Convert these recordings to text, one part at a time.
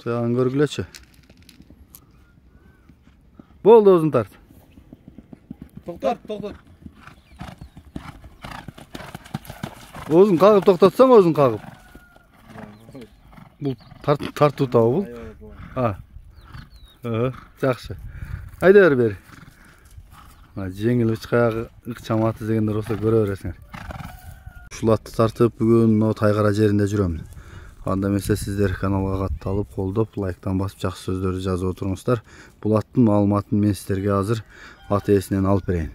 Tuyağın görgüleçi. Boldu uzun tart. To'xtat. O'zing qag'ib to'xtatsan, o'zing qag'ib. Bu tartib tağı bu. Ha. Yaxshi. Hayda beri. Жеңіл үш қаяғы ықчаматы дегендер olsa көре-бересіңер. Ушулатты тартып бүгін Тайгара жерінде жүремін. Анда эмесе сиздер каналга катталып, колдоп, лайктан басып жакшы сөздөрдү жазып отуруңуздар. Бул аттын маалыматын мен сиздерге азыр ат ээсинен алып берейин.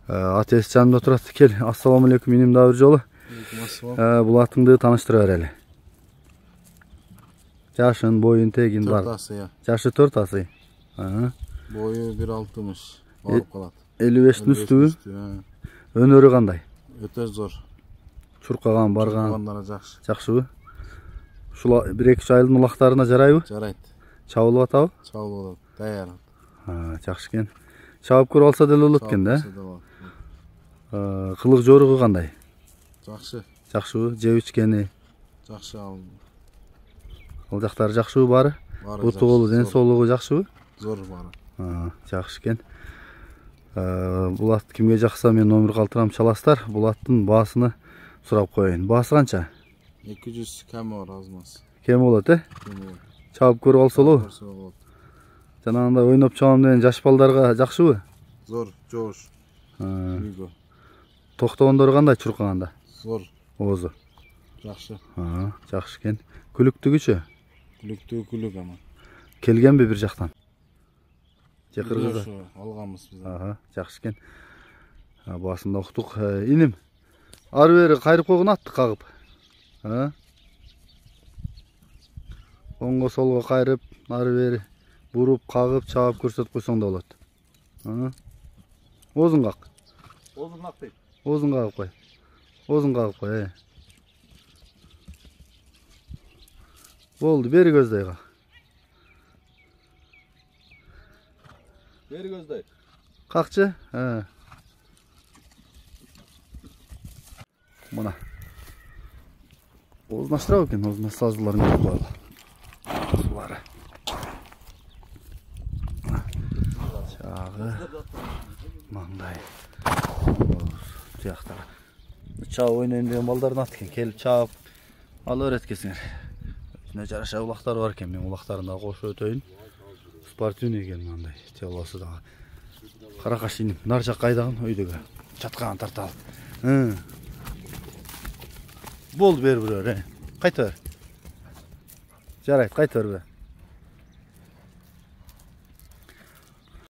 Ат ээси жанымда турат. Кел, ассаламу алейкум, иним да бир жолу. Бул атыңды таныштыра берели. Жашын, боюн, тегин бар. Жашы 4 асы. Boyu 1.60. Алып калат. 55'in üstü. Önörü qanday? Öte zor. Çurqagan, bargan. Çurqaganlara жақсы. Жақшыбы? Шула 1-2 айдын улактарына жарайбы? Жарайт. Чабылып атабы? Чабылып, даяр. Жақшы кен. Чабып көрүп алса деле болот экен да. Кылык жоругу кандай? Жақсы. Жақшыбы? Жеп ичкени? Жақсы ал. Ал жактары жакшыбы бары? Буту колу, ден соолугу жакшыбы? Зор бары. Жақшы кен. Бул ат кимге жакса мен номер калтырам, чаластар. Бул аттын баасыны сурап коеюн. Баасы канча? 200 кем бар азмас. Кем болот, Кем болот. Чабып көрүп алса болобу? Жанагындай ойноп чабам деген жаш балдарга жакшыбы? Зор, жоош. Үйгө. Токтогондору кандай чуркаганда? Зор. Оозу. Жакшы. Жакшы кен. Күлүктүгүчү? Күлүктүгү күлүк ама. Келгенби бир жактан? Же кыргызда? Алганбыз биз. Жакшы кен. Басында уктук. Иним. Ары бери кайрып койгон атты кагып. Оңго солго кайрып, ары бери буруп, кагып, чабып көрсөтүп койсоң да болот. Озун как. Озун как дейт. Озун кагып кой. Озун кагып кой. Болду, бери көздөй как. Бери көздөй. Какчы? Мына. Озун аштырабы экен, озун сазыларын көрүп коелу. Сулары. Чагы. Маңдай. Тияктары. Чабып ойнойм деген балдардын аты экен. Келип чабып ала берет экенсиңер. Өзүнө жараша улактары бар экен. Мен улактарында кошуп өтөйүн. Спортивный экен мындай. Телосу дагы. Каракаш иним. Нар жакка айдаган өйдөгө. Чаткаган тарталы. Болду бер бирөө. Кайта бер. Жарайт, кайта бербе.